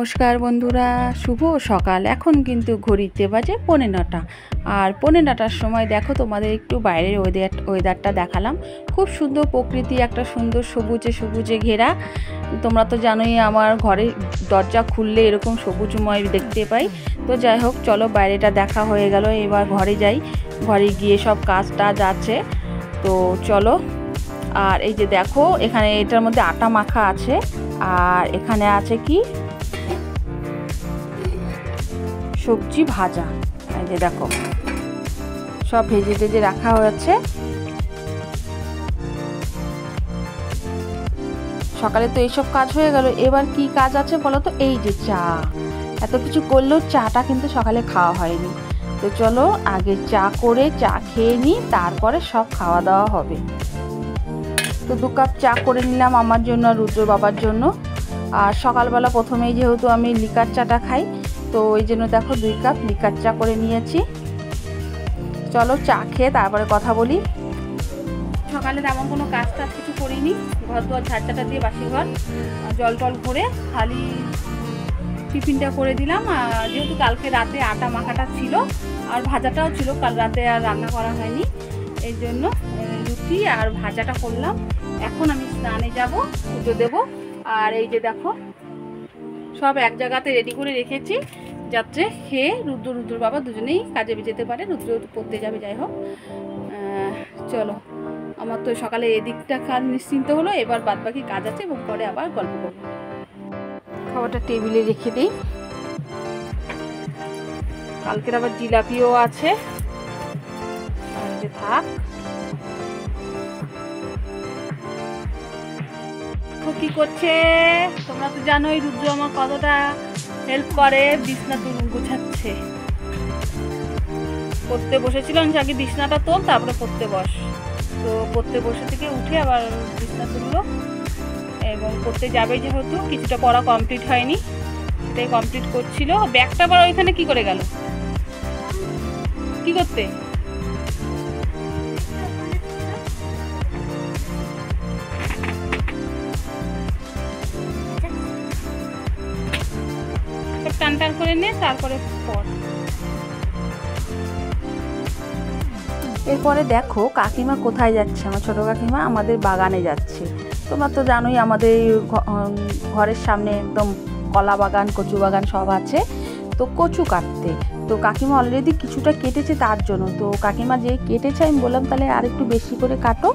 নমস্কার বন্ধুরা, শুভ সকাল। এখন কিন্তু ঘড়িতে বাজে 9:45 আর 9:45টার সময় দেখো তোমাদের একটু বাইরের ওয়েদারটা দেখালাম। খুব সুন্দর প্রকৃতি, একটা সুন্দর সবুজে সবুজে ঘেরা। তোমরা তো জানোই আমার ঘরে দরজা খুললে এরকম সবুজময় দেখতে পাই। তো যাই হোক, চলো বাইরেটা দেখা হয়ে গেল, এবার ঘরে যাই। ঘরে গিয়ে সব কাজ টাজ আছে, তো চলো। আর এই যে দেখো, এখানে এটার মধ্যে আটা মাখা আছে, আর এখানে আছে কি সবজি ভাজা। এই যে দেখো, সব ভেজে ভেজে রাখা হয়েছে। সকালে তো এইসব কাজ হয়ে গেল, এবার কি কাজ আছে বলো তো? এই যে চা। এত কিছু করলেও চাটা কিন্তু সকালে খাওয়া হয়নি। তো চলো আগে চা করে চা খেয়ে নিই, তারপরে সব খাওয়া দাওয়া হবে। তো 2 কাপ চা করে নিলাম আমার জন্য আর রুদ্র বাবার জন্য। আর সকালবেলা প্রথমেই যেহেতু আমি লিকার চাটা খাই, তো ওই জন্য দেখো 2 কাপ লিকার চা করে নিয়েছি। চলো চা খেয়ে তারপরে কথা বলি। সকালে তেমন কোনো কাজ টাজ কিছু করিনি, ঘর দুয়ার ঝাড়টাটা দিয়ে বাসি ঘর জল টল করে খালি টিফিনটা করে দিলাম। যেহেতু কালকে রাতে আটা মাখাটা ছিল আর ভাজাটাও ছিল, কাল রাতে আর রান্না করা হয়নি, এই জন্য রুটি আর ভাজাটা করলাম। এখন আমি স্নানে যাব, পুজো দেবো। আর এই যে দেখো, সব এক জায়গাতে রেডি করে রেখেছি, যাতে খেয়ে রুদ্র বাবা দুজনেই কাজে যেতে পারে। রুদ্র পড়তে যাবে, যাই হোক। চলো, আমার তো সকালে এদিকটা কাজ নিশ্চিন্ত হলো, এবার বাদ বাকি কাজ আছে এবং পরে আবার গল্প করবো। খাবারটা টেবিলে রেখে দিই। কালকের আবার জিলাপিও আছে, আর যে থাক। কি করছে তোমরা তো জানোই, রুদ্র আমার কতটা হেল্প করে। বিছনা গুছাচ্ছে, পড়তে বসেছিলাম, আগে বিছনাটা তোল তারপরে পড়তে বস। তো পড়তে বসে থেকে উঠে আবার বিছনা তুললো এবং পড়তে যাবে, যেহেতু কিছুটা পড়া কমপ্লিট হয়নি, সেটাই কমপ্লিট করছিল। ব্যাগটা আবার ওইখানে কি করে গেল? কি করতে? টান টান করে নে, তারপরে পড়। এরপরে দেখো কাকিমা কোথায় যাচ্ছে। আমার ছোটো কাকিমা আমাদের বাগানে যাচ্ছে। তোমরা তো জানোই আমাদের ঘরের সামনে একদম কলা বাগান, কচু বাগান সব আছে। তো কচু কাটতে, তো কাকিমা অলরেডি কিছুটা কেটেছে তার জন্য। তো কাকিমা যে কেটেছে, আমি বললাম তাহলে আর একটু বেশি করে কাটো।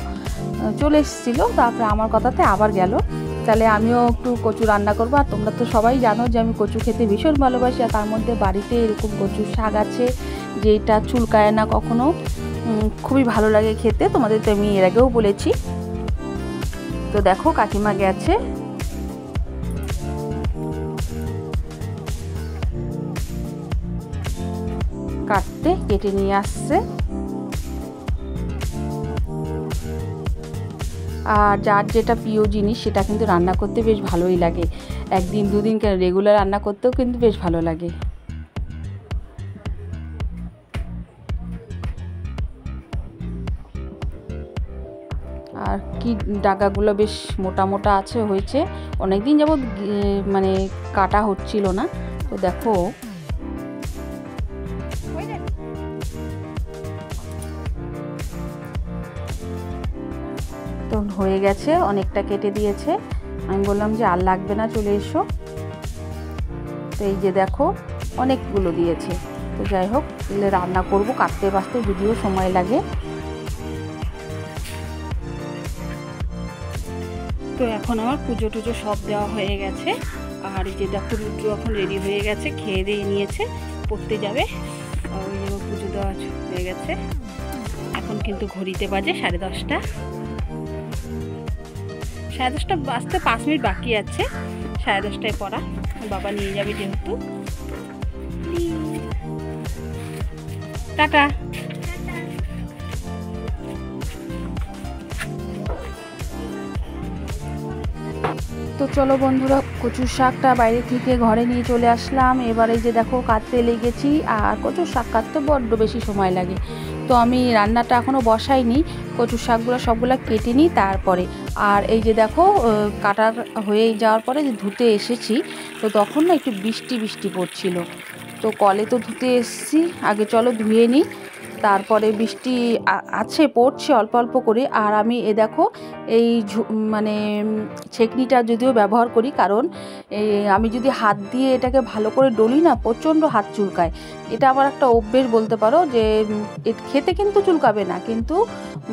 চলে এসেছিলো, তারপরে আমার কথাতে আবার গেল। তাহলে আমিও একটু কচু রান্না করবো। আর তোমরা তো সবাই জানো যে আমি কচু খেতে ভীষণ ভালোবাসি, আর তার মধ্যে বাড়িতে এরকম কচুর শাক আছে যেটা চুলকায় না কখনো, খুবই ভালো লাগে খেতে। তোমাদের তো আমি এর আগেও বলেছি। তো দেখো কাকিমা গেছে কাটতে, কেটে নিয়ে আসছে। আর যার যেটা প্রিয় জিনিস সেটা কিন্তু রান্না করতে বেশ ভালোই লাগে। 1 দিন 2 দিন কেন, রেগুলার রান্না করতেও কিন্তু বেশ ভালো লাগে। আর কি ডাগাগুলো বেশ মোটা মোটা আছে, হয়েছে অনেক দিন যাবত মানে কাটা হচ্ছিল না। তো দেখো তো হয়ে গেছে, অনেকটা কেটে দিয়েছে। আমি বললাম যে আর লাগবে না, চলে এসো। তো এই যে দেখো অনেকগুলো দিয়েছে। তো যাই হোক, এলে রান্না করব, কাটতে বাঁচতে যদিও সময় লাগে। তো এখন আমার পুজো টুজো সব দেওয়া হয়ে গেছে। আর এই যে দেখো রুদ্র এখন রেডি হয়ে গেছে, খেয়ে দিয়ে নিয়েছে, পড়তে যাবে। ওই যে পুজো দেওয়া হয়ে গেছে। এখন কিন্তু ঘড়িতে বাজে 10:30। 10:30 বাজতে 5 মিনিট বাকি আছে। 10:30টায় পড়া, বাবা নিয়ে যাবে যেহেতু। টাটা। তো চলো বন্ধুরা, কচুর শাকটা বাইরে থেকে ঘরে নিয়ে চলে আসলাম। এবারে যে দেখো কাটতে লেগেছি, আর কচুর শাক কাটতে বড্ড বেশি সময় লাগে। তো আমি রান্নাটা এখনও বসাইনি, কচুর শাকগুলো সবগুলো কেটে নিই তারপরে। আর এই যে দেখো কাটা হয়ে যাওয়ার পরে যে ধুতে এসেছি, তো তখন না একটু বৃষ্টি বৃষ্টি পড়ছিল, তো কলে তো ধুতে এসেছি, আগে চলো ধুয়ে নিই। তারপরে বৃষ্টি আছে, পড়ছে অল্প অল্প করে। আর আমি দেখো এই মানে ছেঁকনিটা যদিও ব্যবহার করি, কারণ আমি যদি হাত দিয়ে এটাকে ভালো করে ডলি না, প্রচণ্ড হাত চুলকায়। এটা আবার একটা অভ্যেস বলতে পারো, যে খেতে কিন্তু চুলকাবে না, কিন্তু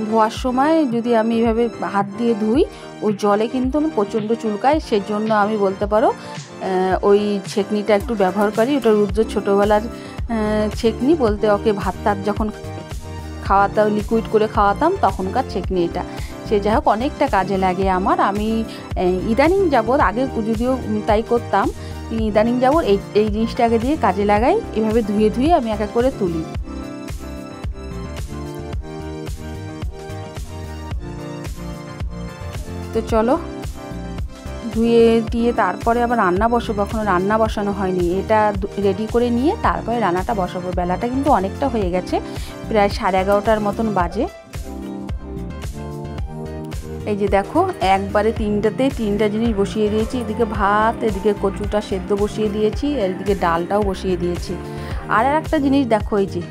ধোয়ার সময় যদি আমি এইভাবে হাত দিয়ে ধুই, ওই জলে কিন্তু আমি প্রচণ্ড চুলকায়। সেজন্য আমি বলতে পারো ওই ছেঁকনিটা একটু ব্যবহার করি। ওটা রুদ্র ছোটোবেলার ছেঁকনি, বলতে ওকে ভাত টাত যখন খাওয়াতাম, লিকুইড করে খাওয়াতাম, তখনকার ছেঁকনি এটা। সে যাই হোক, অনেকটা কাজে লাগে আমার। আমি ইদানিং যাবৎ, আগে যদিও তাই করতাম, ইদানিং যাবৎ এই জিনিসটাকে দিয়ে কাজে লাগাই। এভাবে ধুয়ে ধুয়ে আমি এক এক করে তুলি। তো চলো ধুয়ে দিয়ে তারপরে আবার রান্না বসাবো। এখনো রান্না বসানো হয়নি, এটা রেডি করে নিয়ে তারপরে রান্নাটা বসাবো। বেলাটা কিন্তু অনেকটা হয়ে গেছে, প্রায় 11:30টার মতন বাজে। এই যে দেখো একবারে তিনটা জিনিস বসিয়ে দিয়েছি। এদিকে ভাত, এদিকে কচুটা সেদ্ধ বসিয়ে দিয়েছি, এদিকে ডালটাও বসিয়ে দিয়েছি। আর একটা জিনিস দেখো, এই যে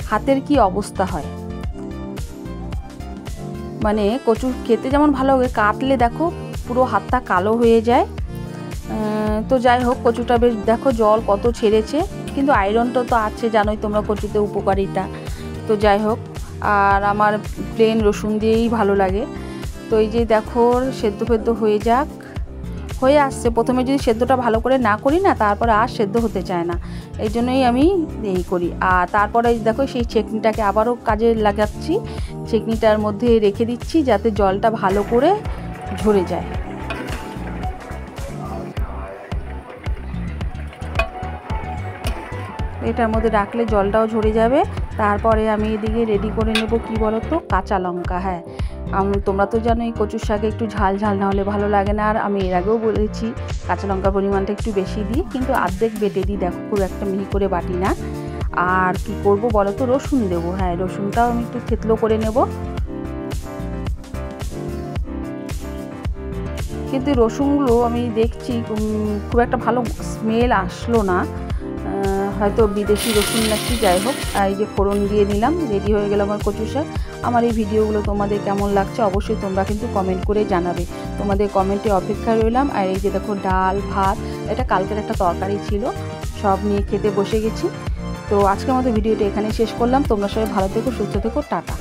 হাতের কি অবস্থা হয়, মানে কচু খেতে যেমন ভালো লাগে, কাটলে দেখো পুরো হাতটা কালো হয়ে যায়। তো যাই হোক, কচুটা বেশ দেখো জল কত ছেড়েছে, কিন্তু আয়রনটা তো আছে, জানোই তোমরা কচুতে উপকারিতা। তো যাই হোক, আর আমার প্লেন রসুন দিয়েই ভালো লাগে। তো এই যে দেখো সেদ্ধ ফেদ্ধ হয়ে আসছে। প্রথমে যদি সেদ্ধটা ভালো করে না করি না, তারপরে আর সেদ্ধ হতে চায় না, এই জন্যই আমি এই করি। আর তারপরে দেখো সেই ছেঁকনিটাকে আবারও কাজে লাগাচ্ছি, ছেঁকনিটার মধ্যে রেখে দিচ্ছি যাতে জলটা ভালো করে ঝরে যায়। এটার মধ্যে রাখলে জলটাও ঝরে যাবে। তারপরে আমি এদিকে রেডি করে নেব কি বলো তো, কাঁচা লঙ্কা। হ্যাঁ, তোমরা তো জানো এই কচুর শাকে একটু ঝাল ঝাল না হলে ভালো লাগে না। আর আমি এর আগেও বলেছি কাঁচা লঙ্কার পরিমাণটা একটু বেশি দিই, কিন্তু অর্ধেক বেটে দিই, দেখো খুব একটা মিহি করে বাটি না। আর কি করব বলো তো, রসুন দেবো। হ্যাঁ, রসুনটাও আমি একটু থেতলো করে নেব, কিন্তু রসুনগুলো আমি দেখছি খুব একটা ভালো স্মেল আসলো না, হয়তো বিদেশি রসুন নাকি। যাই হোক, এই যে ফোড়ন দিয়ে নিলাম, রেডি হয়ে গেল আমার কচু শাক। আমার এই ভিডিওগুলো তোমাদের কেমন লাগছে অবশ্যই তোমরা কিন্তু কমেন্ট করে জানাবে, তোমাদের কমেন্টে অপেক্ষায় রইলাম। আর এই যে দেখো ডাল ভাত, এটা কালকের একটা তরকারি ছিল, সব নিয়ে খেতে বসে গেছি। তো আজকের মতো ভিডিওটা এখানে শেষ করলাম। তোমরা সবাই ভালো থেকো, সুস্থ থেকো, টাটা।